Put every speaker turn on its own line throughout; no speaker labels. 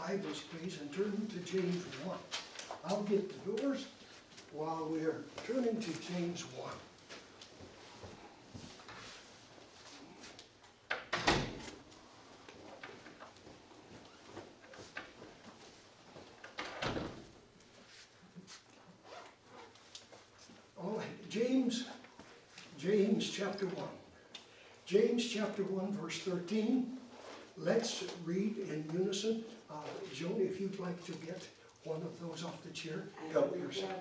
Bibles, please, and turn to James 1. I'll get the doors while we're turning to James 1. All right, James chapter 1. James chapter 1, verse 13. Let's read in unison. Joan, if you'd like to get one of those off the chair, help yourself.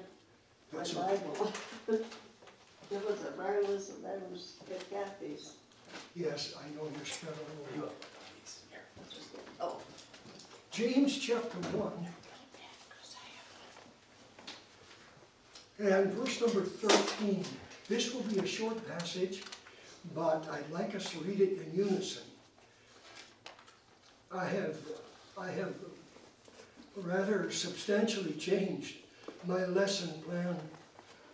My Bible. It was a marvelous, and that was Kathy's.
Yes, I know you're spread all over.
Oh,
James chapter 1 and verse number 13. This will be a short passage, but I'd like us to read it in unison. I have rather substantially changed my lesson plan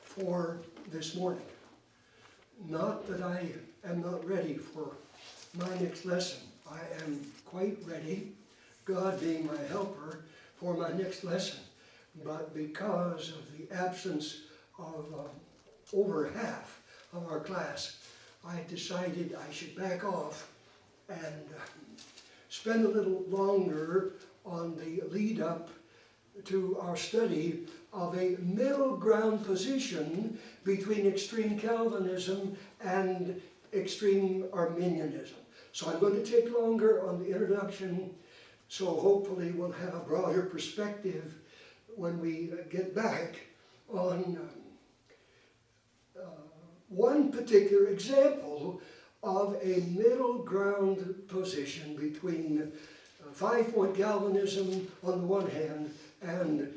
for this morning. Not that I am not ready for my next lesson. I am quite ready, God being my helper, for my next lesson. But because of the absence of over half of our class, I decided I should back off and spend a little longer on the lead up to our study of a middle ground position between extreme Calvinism and extreme Arminianism. So I'm going to take longer on the introduction, so hopefully we'll have a broader perspective when we get back on one particular example of a middle ground position between 5-point Calvinism on the one hand and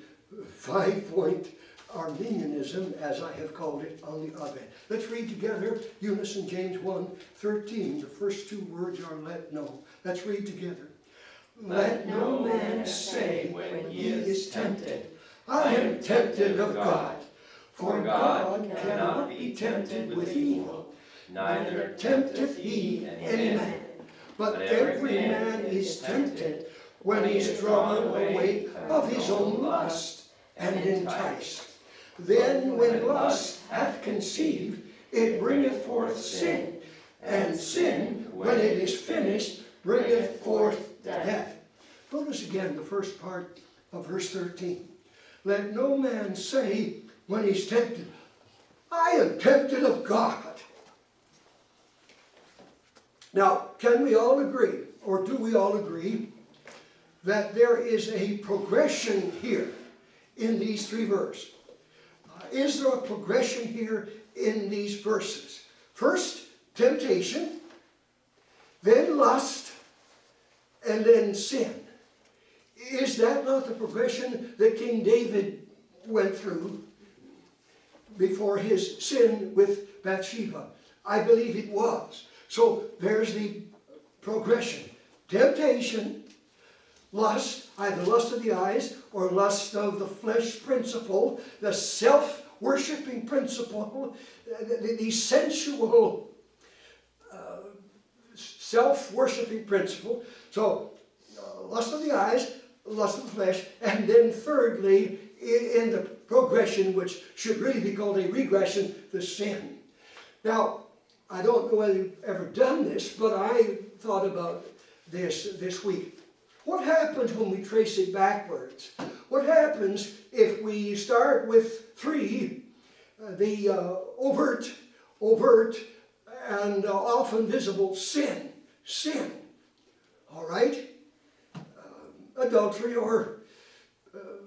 5-point Arminianism, as I have called it, on the other hand. Let's read together, unison, James 1:13. The first two words are let no. Let's read together.
Let no man say when he is tempted, I am tempted of God. For God cannot be tempted with evil, neither tempteth he any man. But every man is tempted when he is drawn away of his own lust and enticed. Then when lust hath conceived, it bringeth forth sin, and sin, when it is finished, bringeth forth death. Notice again the first part of verse 13. Let no man say when he's tempted, I am tempted of God. Now, can we all agree, or do we all agree, that there is a progression here in these three verses? Is there a progression here in these verses? First, temptation, then lust, and then sin. Is that not the progression that King David went through before his sin with Bathsheba? I believe it was. So there's the progression. Temptation, lust, either lust of the eyes or lust of the flesh principle, the self-worshipping principle, the sensual self-worshipping principle. So lust of the eyes, lust of the flesh, and then thirdly, in the progression, which should really be called a regression, the sin. Now, I don't know whether you've ever done this, but I thought about this week. What happens when we trace it backwards? What happens if we start with 3, the overt, and often visible sin? Sin. All right? Adultery or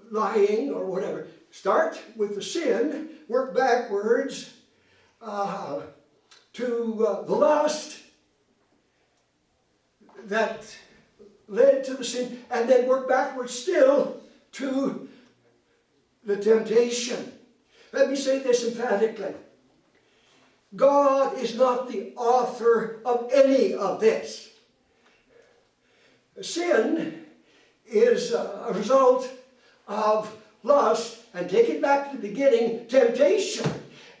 lying or whatever. Start with the sin, work backwards to the lust that led to the sin, and then work backwards still to the temptation. Let me say this emphatically. God is not the author of any of this. Sin is a result of lust, and take it back to the beginning, temptation.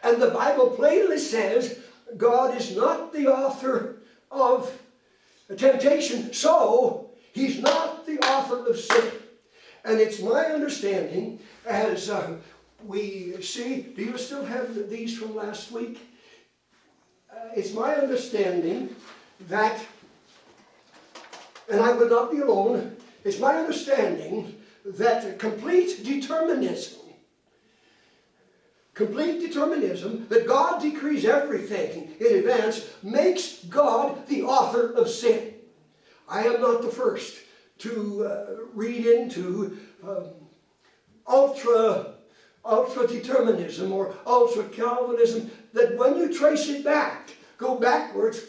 And the Bible plainly says God is not the author of temptation, so he's not the author of sin. And it's my understanding, as we see, do you still have these from last week? It's my understanding that, and I will not be alone, it's my understanding that complete determinism, that God decrees everything in advance, makes God the author of sin. I am not the first to read into ultra-determinism or ultra-Calvinism, that when you trace it back, go backwards,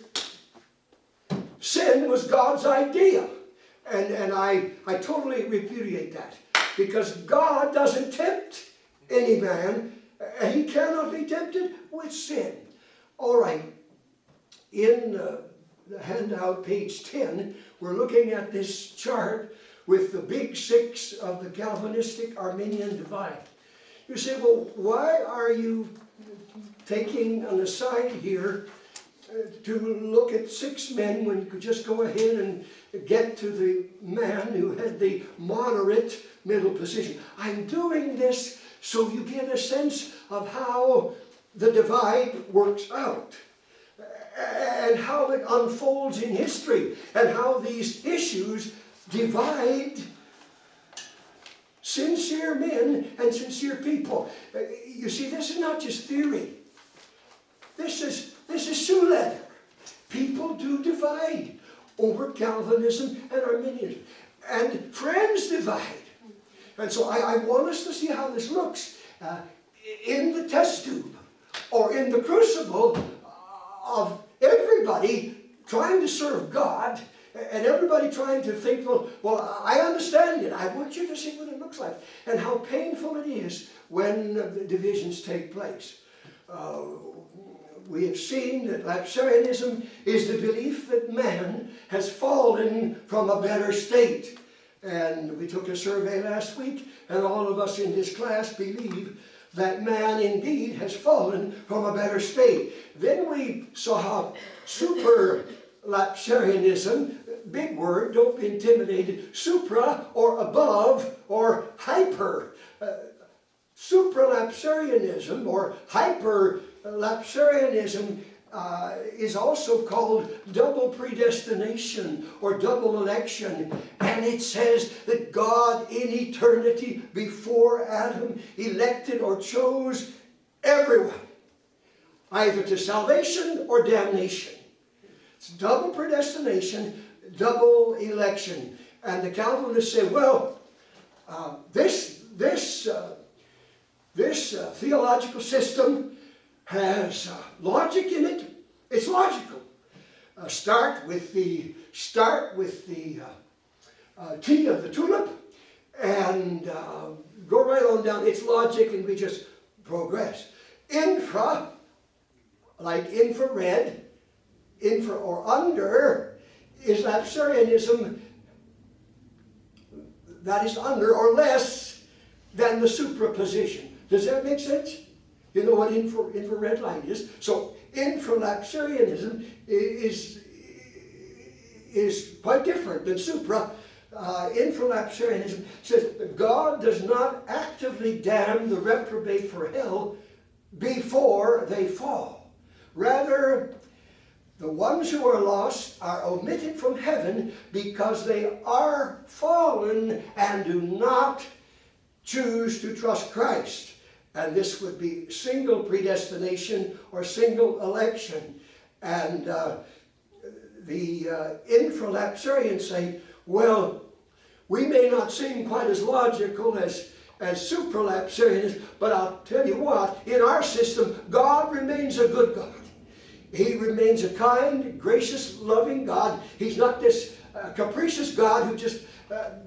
sin was God's idea. And I totally repudiate that. Because God doesn't tempt any man, and he cannot be tempted with sin. All right, in the handout, page 10, we're looking at this chart with the big six of the Calvinistic Arminian divide. You say, well, why are you taking an aside here to look at 6 men when you could just go ahead and get to the man who had the moderate middle position? I'm doing this so you get a sense of how the divide works out, and how it unfolds in history, and how these issues divide sincere men and sincere people. You see, this is not just theory. This is shoe leather. People do divide over Calvinism and Arminianism. And friends divide. And so I want us to see how this looks in the test tube, or in the crucible of everybody trying to serve God, and everybody trying to think, well, I understand it. I want you to see what it looks like, and how painful it is when the divisions take place. We have seen that Lapsarianism is the belief that man has fallen from a better state. And we took a survey last week, and all of us in this class believe that man indeed has fallen from a better state. Then we saw how supralapsarianism, big word, don't be intimidated, supra or above or hyper. Supralapsarianism or hyperlapsarianism is also called double predestination or double election. And it says that God in eternity before Adam elected or chose everyone, either to salvation or damnation. It's double predestination, double election. And the Calvinists say, well, this theological system has logic in it. It's logical. Start with the T of the tulip, and go right on down. It's logic, and we just progress. Infra, like infrared, infra or under, is Lapsarianism that is under or less than the supraposition. Does that make sense? You know what infrared light is? So infralapsarianism is quite different than supra. Infralapsarianism says that God does not actively damn the reprobate for hell before they fall. Rather, the ones who are lost are omitted from heaven because they are fallen and do not choose to trust Christ. And this would be single predestination or single election. And the infralapsarians say, well, we may not seem quite as logical as supralapsarians, but I'll tell you what, in our system, God remains a good God. He remains a kind, gracious, loving God. He's not this capricious God who just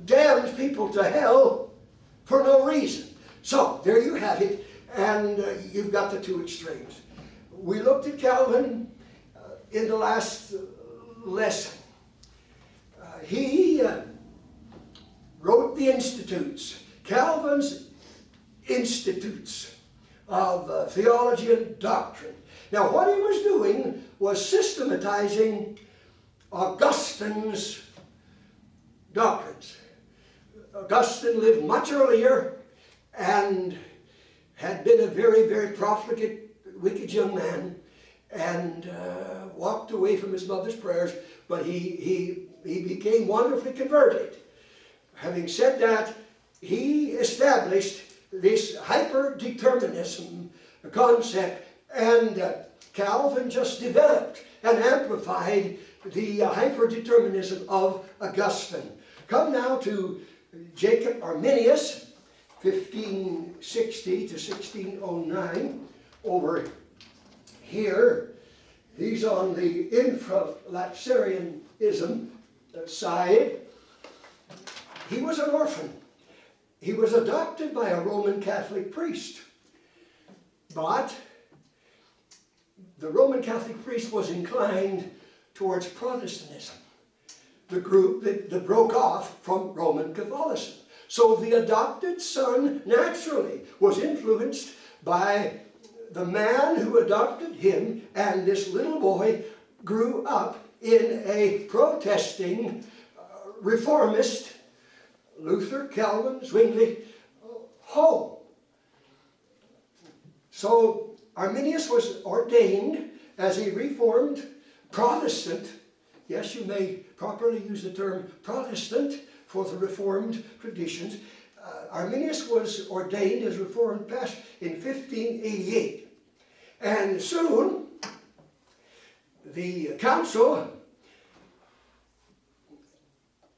damns people to hell for no reason. So, there you have it, and you've got the two extremes. We looked at Calvin in the last lesson. He wrote the Institutes, Calvin's Institutes of Theology and Doctrine. Now, what he was doing was systematizing Augustine's doctrines. Augustine lived much earlier and had been a very, very profligate, wicked young man, and walked away from his mother's prayers, but he became wonderfully converted. Having said that, he established this hyper-determinism concept, and Calvin just developed and amplified the hyper-determinism of Augustine. Come now to Jacob Arminius, 1560 to 1609, over here. He's on the infralaxarianism side. He was an orphan. He was adopted by a Roman Catholic priest. But the Roman Catholic priest was inclined towards Protestantism, the group that broke off from Roman Catholicism. So the adopted son naturally was influenced by the man who adopted him, and this little boy grew up in a protesting, reformist, Luther, Calvin, Zwingli home. So Arminius was ordained as a Reformed Protestant. Yes, you may properly use the term Protestant for the Reformed traditions. Arminius was ordained as Reformed pastor in 1588. And soon, the council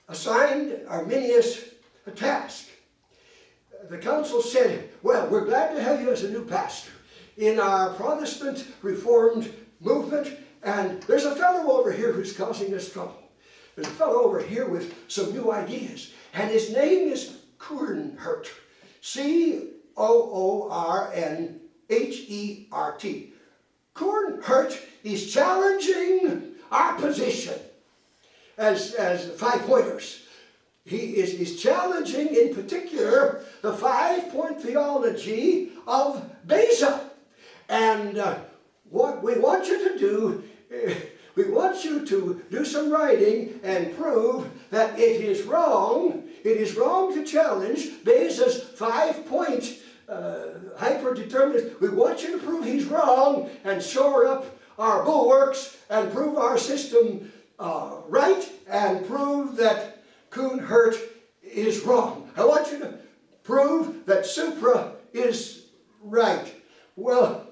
assigned Arminius a task. The council said, well, we're glad to have you as a new pastor in our Protestant Reformed movement, and there's a fellow over here who's causing us trouble. There's a fellow over here with some new ideas, and his name is Coornhert. C-O-O-R-N-H-E-R-T. Coornhert is challenging our position as 5-pointers. He's challenging, in particular, the 5-point theology of Beza. And what we want you to do, we want you to do some writing and prove that it is wrong to challenge Beza's 5-point hyper-determinism. We want you to prove he's wrong and shore up our bulwarks and prove our system right, and prove that Coornhert is wrong. I want you to prove that supra is right. Well,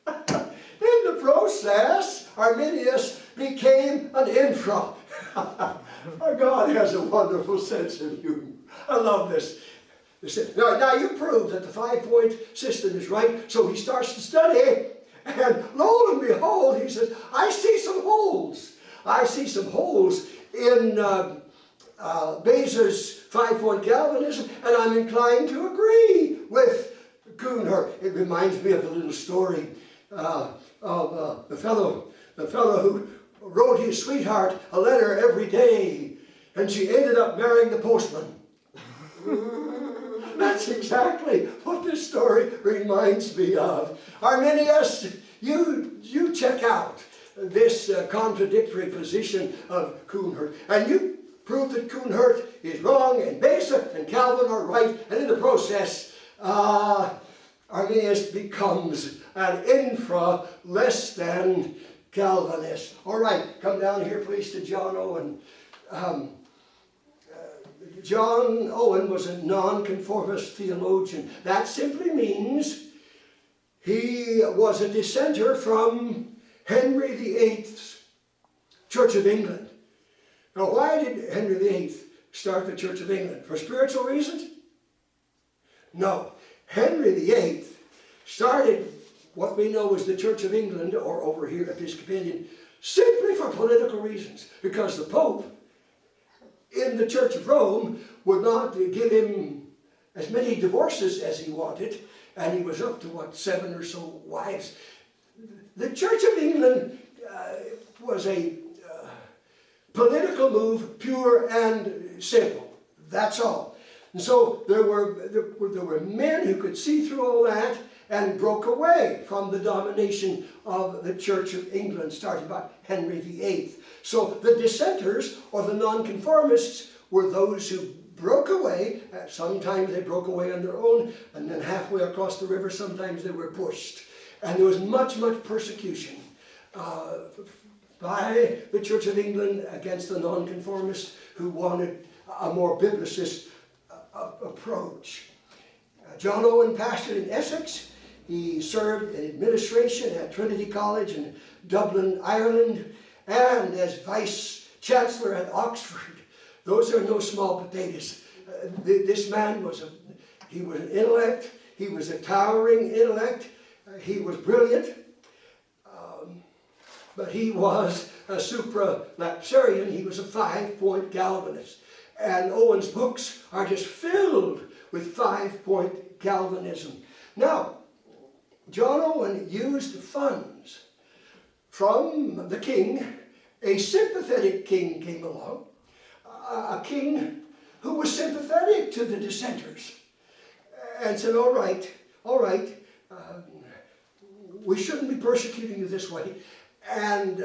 in the process, Arminius became an infra. Our God has a wonderful sense of humor. I love this. Now you prove that the 5-point system is right, so he starts to study, and lo and behold, he says, I see some holes. I see some holes in Beza's 5-point Calvinism, and I'm inclined to agree with Coornhert. It reminds me of a little story of the fellow who wrote his sweetheart a letter every day, and she ended up marrying the postman. That's exactly what this story reminds me of. Arminius, you check out this contradictory position of Coornhert, and you prove that Coornhert is wrong, and Beza and Calvin are right, and in the process, Arminius becomes an infra less than Calvinist. All right, come down here, please, to John Owen. John Owen was a nonconformist theologian. That simply means he was a dissenter from Henry VIII's Church of England. Now, why did Henry VIII start the Church of England? For spiritual reasons? No. Henry VIII started what we know as the Church of England, or over here Episcopalian, simply for political reasons. Because the Pope in the Church of Rome would not give him as many divorces as he wanted, and he was up to, 7 or so wives. The Church of England was a political move, pure and simple. That's all. And so there were men who could see through all that and broke away from the domination of the Church of England, starting by Henry VIII. So the dissenters, or the nonconformists, were those who broke away. Sometimes they broke away on their own, and then halfway across the river, sometimes they were pushed. And there was much, much persecution by the Church of England against the nonconformists who wanted a more biblicist approach. John Owen pastored in Essex. He served in administration at Trinity College in Dublin, Ireland, and as Vice Chancellor at Oxford. Those are no small potatoes. This man was he was an intellect. He was a towering intellect. He was brilliant. But he was a supralapsarian. He was a 5-point Calvinist. And Owen's books are just filled with 5-point Calvinism. Now, John Owen used funds from the king. A sympathetic king came along, a king who was sympathetic to the dissenters, and said, all right, we shouldn't be persecuting you this way. And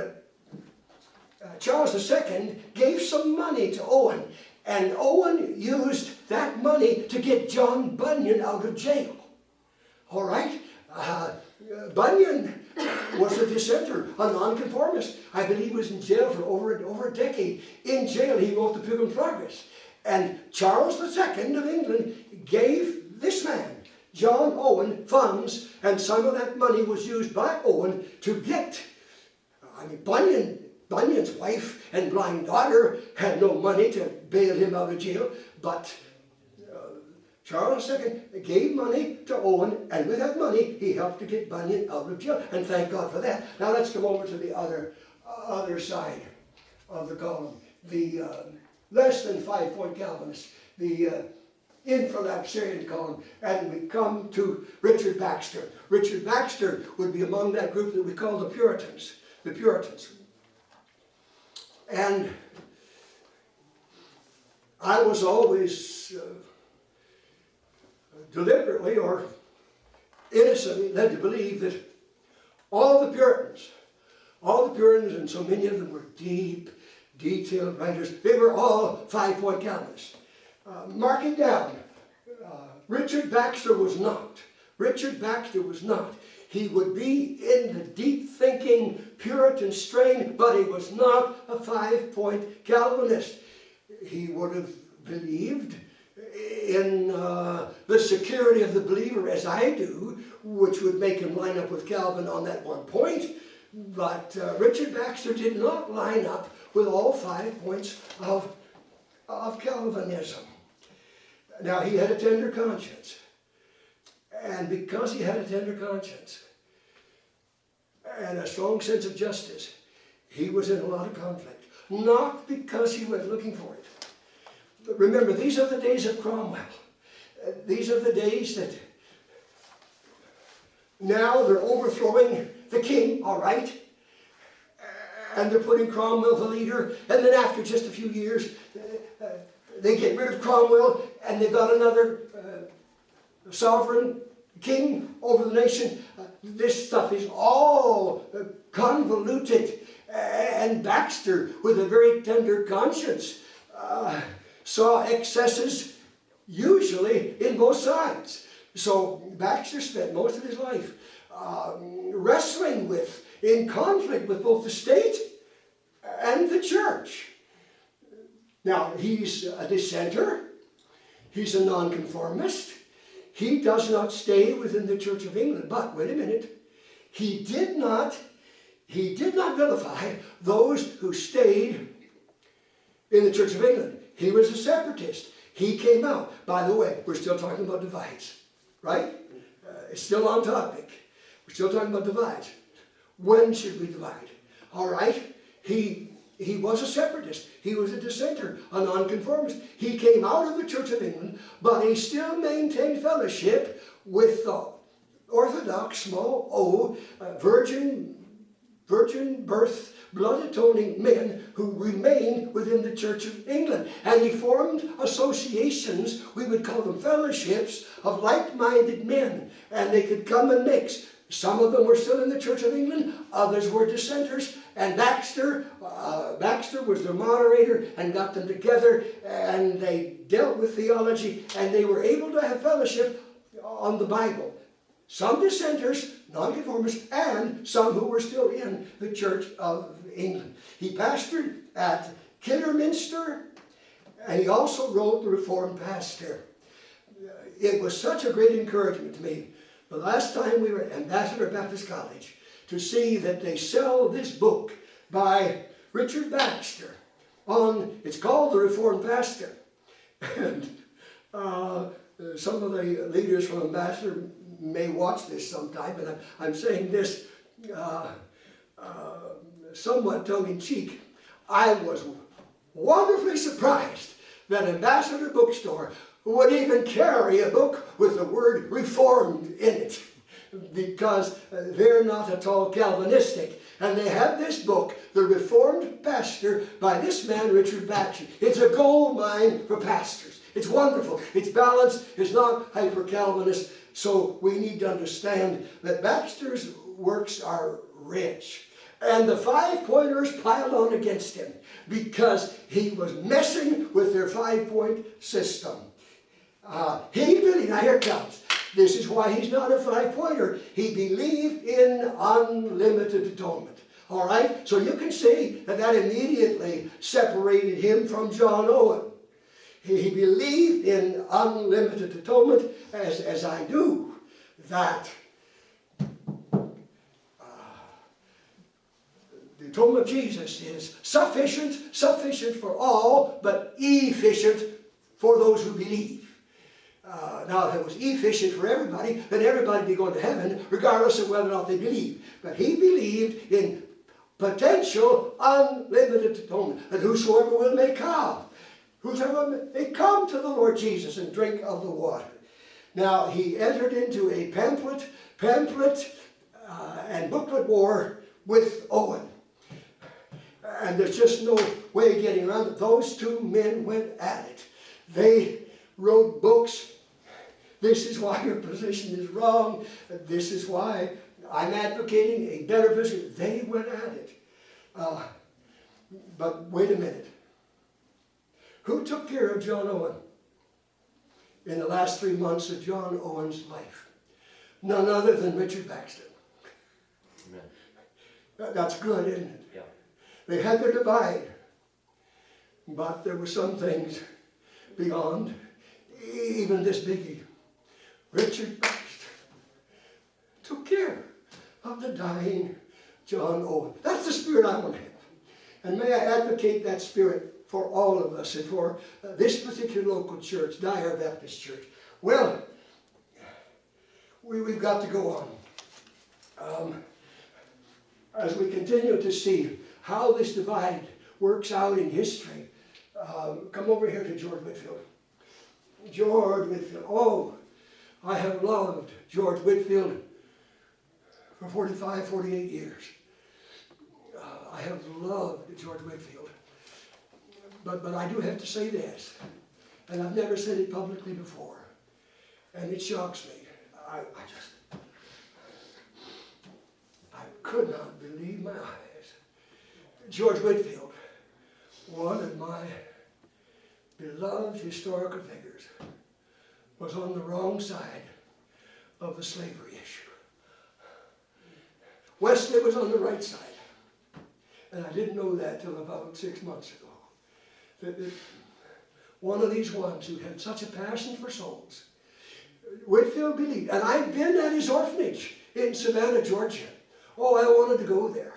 Charles II gave some money to Owen, and Owen used that money to get John Bunyan out of jail. All right? Bunyan was a dissenter, a nonconformist. I believe he was in jail for over a decade. In jail, he wrote the Pilgrim's Progress. And Charles II of England gave this man, John Owen, funds, and some of that money was used by Owen to get, Bunyan's wife and blind daughter had no money to bail him out of jail, but Charles II gave money to Owen, and with that money, he helped to get Bunyan out of jail, and thank God for that. Now let's come over to the other side of the column, the less than 5-point Calvinists, the infralapsarian column, and we come to Richard Baxter. Richard Baxter would be among that group that we call the Puritans. The Puritans. And I was always deliberately or innocently led to believe that all the Puritans, and so many of them were deep, detailed writers, they were all 5-point Calvinists. Mark it down. Richard Baxter was not. Richard Baxter was not. He would be in the deep thinking Puritan strain, but he was not a 5-point Calvinist. He would have believed in the security of the believer as I do, which would make him line up with Calvin on that one point. But Richard Baxter did not line up with all 5 points of Calvinism. Now, he had a tender conscience. And because he had a tender conscience and a strong sense of justice, he was in a lot of conflict. Not because he was looking for it. But remember, these are the days of Cromwell. These are the days that now they're overthrowing the king, all right? And they're putting Cromwell the leader. And then after just a few years, they get rid of Cromwell and they've got another sovereign king over the nation. This stuff is all convoluted. And Baxter, with a very tender conscience, saw excesses usually in both sides. So Baxter spent most of his life wrestling with, in conflict with both the state and the church. Now, he's a dissenter. He's a nonconformist. He does not stay within the Church of England. But, wait a minute, he did not vilify those who stayed in the Church of England. He was a separatist. He came out. By the way, we're still talking about divides, right? It's still on topic. We're still talking about divides. When should we divide? All right? He was a separatist. He was a dissenter, a nonconformist. He came out of the Church of England, but he still maintained fellowship with the Orthodox, small o, virgin birth, blood-atoning men who remained within the Church of England. And he formed associations, we would call them fellowships, of like-minded men. And they could come and mix. Some of them were still in the Church of England, others were dissenters, and Baxter was the moderator and got them together, and they dealt with theology, and they were able to have fellowship on the Bible. Some dissenters, nonconformists, and some who were still in the Church of England. He pastored at Kidderminster, and he also wrote the Reformed Pastor. It was such a great encouragement to me, the last time we were at Ambassador Baptist College, to see that they sell this book by Richard Baxter it's called The Reformed Pastor. And some of the leaders from Ambassador may watch this sometime, but I'm saying this somewhat tongue-in-cheek. I was wonderfully surprised that Ambassador Bookstore would even carry a book with the word Reformed in it, because they're not at all Calvinistic. And they have this book, The Reformed Pastor, by this man, Richard Baxter. It's a gold mine for pastors. It's wonderful. It's balanced. It's not hyper-Calvinist. So we need to understand that Baxter's works are rich. And the five-pointers piled on against him because he was messing with their five-point system. He believed, now here it comes. This is why he's not a five-pointer. He believed in unlimited atonement. All right? So you can see that immediately separated him from John Owen. He believed in unlimited atonement, as I do, that the atonement of Jesus is sufficient for all, but efficient for those who believe. Now, if it was efficient for everybody, then everybody would be going to heaven, regardless of whether or not they believed. But he believed in potential unlimited atonement, that whosoever will may come. Whosoever may come to the Lord Jesus and drink of the water. Now, he entered into a pamphlet and booklet war with Owen. And there's just no way of getting around it. Those two men went at it. They wrote books. This is why your position is wrong. This is why I'm advocating a better position. They went at it. But wait a minute. Who took care of John Owen in the last 3 months of John Owen's life? None other than Richard Baxter. Amen. That's good, isn't it? Yeah. They had their divide, but there were some things beyond even this biggie. Richard Baxter took care of the dying John Owen. That's the spirit I want to have. And may I advocate that spirit for all of us and for this particular local church, Dyer Baptist Church. Well, we've got to go on. As we continue to see how this divide works out in history, come over here to George Whitefield. George Whitefield. Oh, I have loved George Whitefield for 45, 48 years. I have loved George Whitefield. But I do have to say this, and I've never said it publicly before, and it shocks me. I could not believe my eyes. George Whitefield, one of my beloved historical figures, was on the wrong side of the slavery issue. Wesley was on the right side. And I didn't know that till about 6 months ago. That one of these ones who had such a passion for souls, Whitefield believed. And I've been at his orphanage in Savannah, Georgia. Oh, I wanted to go there.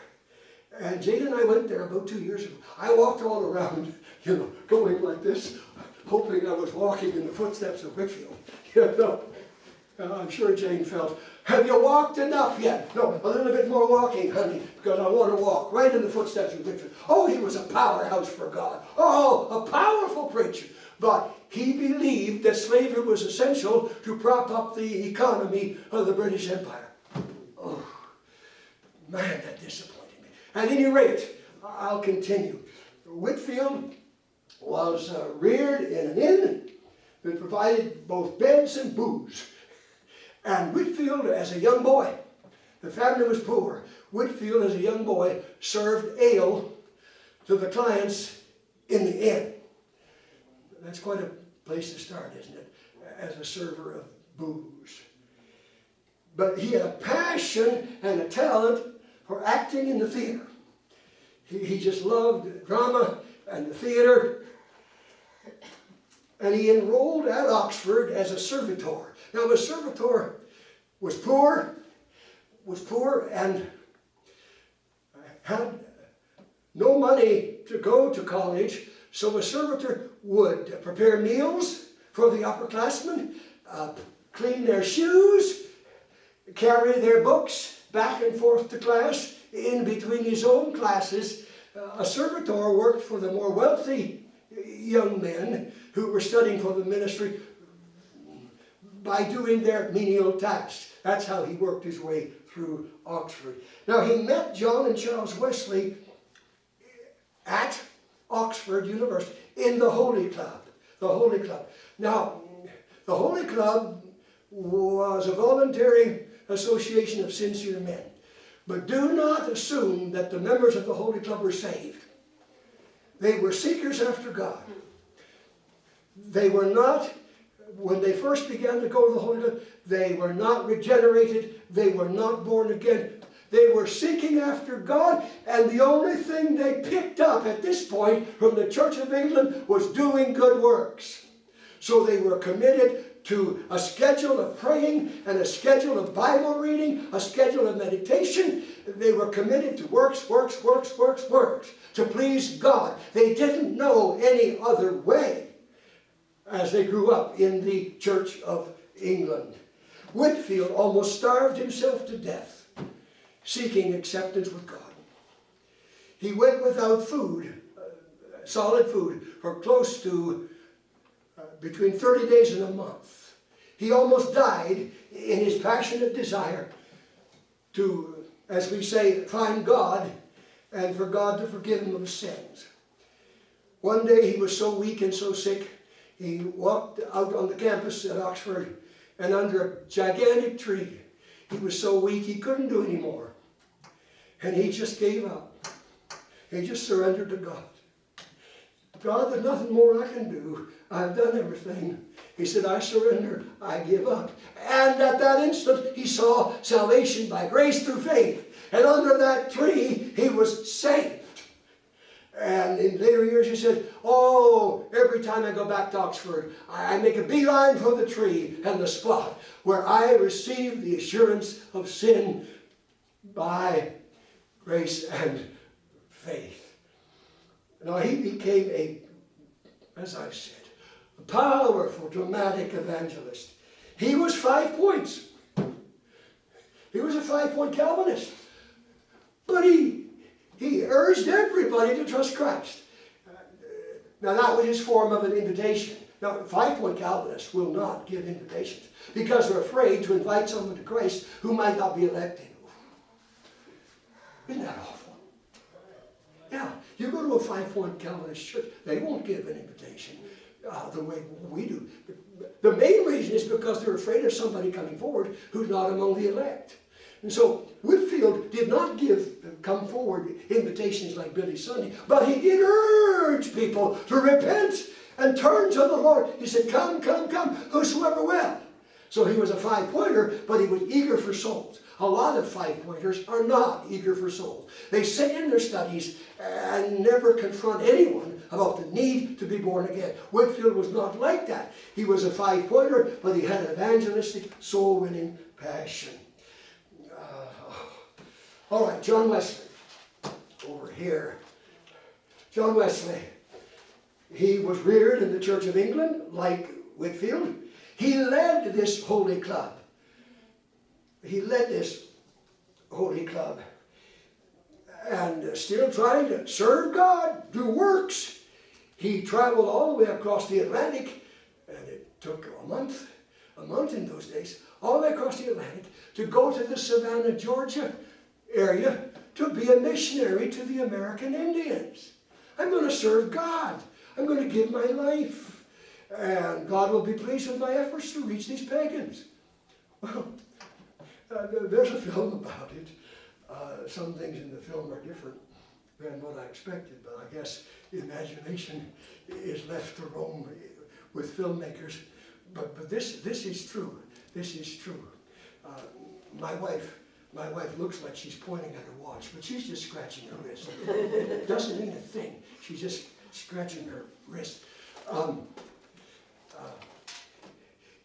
And Jane and I went there about 2 years ago. I walked all around, going like this, hoping I was walking in the footsteps of Whitefield. I'm sure Jane felt, have you walked enough yet? No, a little bit more walking, honey, because I want to walk right in the footsteps of Whitefield. Oh, he was a powerhouse for God. Oh, a powerful preacher. But he believed that slavery was essential to prop up the economy of the British Empire. Oh, man, that disappointed me. At any rate, I'll continue. Whitefield was reared in an inn that provided both beds and booze. And Whitefield, as a young boy, The family was poor. Whitfield, as a young boy, served ale to the clients in the inn. That's quite a place to start, isn't it? As a server of booze. But he had a passion and a talent for acting in the theater. He just loved drama and the theater. And he enrolled at Oxford as a servitor. Now, a servitor was poor and had no money to go to college, so a servitor would prepare meals for the upperclassmen, clean their shoes, carry their books back and forth to class in between his own classes. A servitor worked for the more wealthy young men who were studying for the ministry by doing their menial tasks. That's how he worked his way through Oxford. Now, he met John and Charles Wesley at Oxford University in the Holy Club. The Holy Club. Now, the Holy Club was a voluntary association of sincere men. But do not assume that the members of the Holy Club were saved. They were seekers after God. They were not, when they first began to go to the Holy Club, they were not regenerated. They were not born again. They were seeking after God, and the only thing they picked up at this point from the Church of England was doing good works. So they were committed to a schedule of praying and a schedule of Bible reading, a schedule of meditation. They were committed to works, to please God. They didn't know any other way as they grew up in the Church of England. Whitfield almost starved himself to death, seeking acceptance with God. He went without food, solid food, for close to between 30 days and a month. He almost died in his passionate desire to, as we say, find God and for God to forgive him of his sins. One day he was so weak and so sick, he walked out on the campus at Oxford, and under a gigantic tree, he was so weak he couldn't do any more. And he just gave up. He just surrendered to God. God, there's nothing more I can do. I've done everything. He said, I surrender. I give up. And at that instant, he saw salvation by grace through faith. And under that tree, he was saved. And in later years, he said, oh, every time I go back to Oxford, I make a beeline for the tree and the spot where I receive the assurance of sin by grace and faith. Now, he became as I've said, a powerful, dramatic evangelist. He was 5 points. He was a 5-point Calvinist. But he urged everybody to trust Christ. Now, that was his form of an invitation. Now, 5-point Calvinists will not give invitations because they're afraid to invite someone to Christ who might not be elected. Isn't that awful? Yeah, you go to a 5-point Calvinist church, they won't give an invitation the way we do. The main reason is because they're afraid of somebody coming forward who's not among the elect. And so Whitfield did not come forward invitations like Billy Sunday, but he did urge people to repent and turn to the Lord. He said, come, whosoever will. So he was a 5-pointer, but he was eager for souls. A lot of 5-pointers are not eager for souls. They sit in their studies and never confront anyone about the need to be born again. Whitfield was not like that. He was a 5-pointer, but he had an evangelistic, soul-winning passion. All right, John Wesley, over here. John Wesley, he was reared in the Church of England, like Whitfield. He led this holy club. And still trying to serve God, do works. He traveled all the way across the Atlantic, and it took a month in those days, all the way across the Atlantic to go to the Savannah, Georgia area to be a missionary to the American Indians. I'm going to serve God. I'm going to give my life. And God will be pleased with my efforts to reach these pagans. Well, There's a film about it. Some things in the film are different than what I expected, but I guess the imagination is left to roam with filmmakers. But this is true. This is true. My wife looks like she's pointing at her watch, but she's just scratching her wrist. It doesn't mean a thing. She's just scratching her wrist.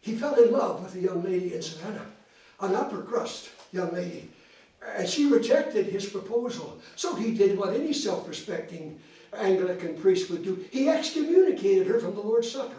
He fell in love with a young lady in Savannah, an upper crust young lady, and she rejected his proposal. So he did what any self-respecting Anglican priest would do. He excommunicated her from the Lord's Supper.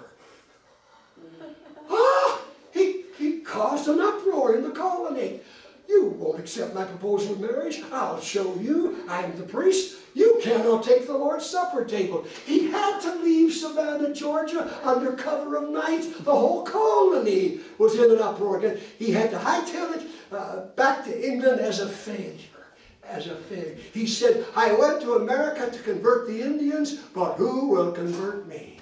He caused an uproar in the colony. You won't accept my proposal of marriage. I'll show you. I'm the priest. You cannot take the Lord's Supper table. He had to leave Savannah, Georgia, under cover of night. The whole colony was in an uproar again. He had to hightail it back to England as a failure. As a failure. He said, I went to America to convert the Indians, but who will convert me?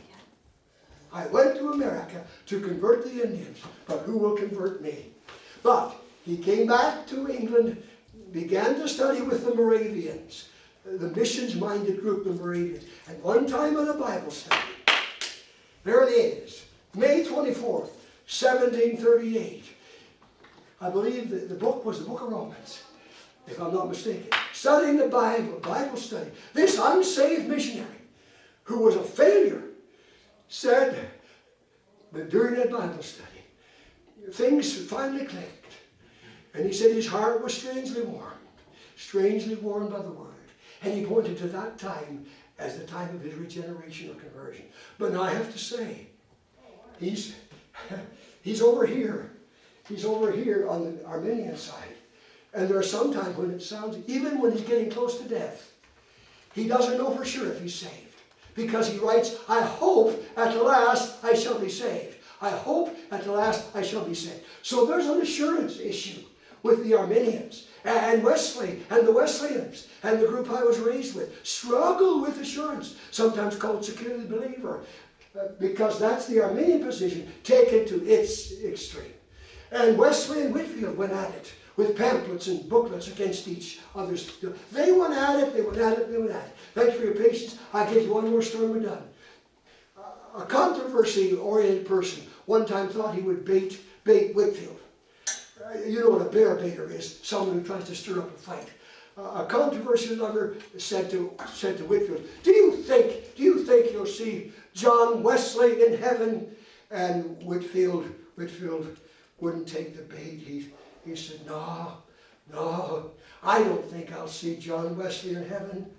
I went to America to convert the Indians, but who will convert me? But he came back to England, began to study with the Moravians, the missions-minded group, the Moravians. And one time at a Bible study, there it is, May 24th, 1738. I believe that the book was the book of Romans, if I'm not mistaken. Studying the Bible study. This unsaved missionary, who was a failure, said that during that Bible study, things finally clicked. And he said his heart was strangely warmed by the Word. And he pointed to that time as the time of his regeneration or conversion. But now I have to say, he's over here. He's over here on the Arminian side. And there are some times when it sounds, even when he's getting close to death, he doesn't know for sure if he's saved. Because he writes, I hope at the last I shall be saved. I hope at the last I shall be saved. So there's an assurance issue with the Arminians and Wesley and the Wesleyans and the group I was raised with. Struggle with assurance, sometimes called securely believer, because that's the Arminian position taken to its extreme. And Wesley and Whitefield went at it with pamphlets and booklets against each other's. They went at it, they went at it, they went at it. Thanks for your patience. I'll give you one more story, we're done. A controversy-oriented person one time thought he would bait Whitefield. You know what a bear baiter is, someone who tries to stir up a fight. A controversy lover said to Whitefield, do you think you'll see John Wesley in heaven? And Whitefield wouldn't take the bait. He said, no, I don't think I'll see John Wesley in heaven.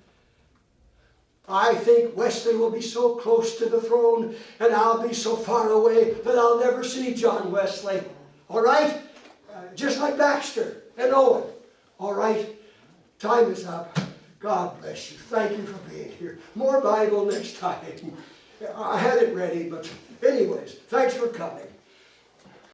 I think Wesley will be so close to the throne and I'll be so far away that I'll never see John Wesley. All right? Just like Baxter and Owen. All right? Time is up. God bless you. Thank you for being here. More Bible next time. I had it ready, but anyways, thanks for coming.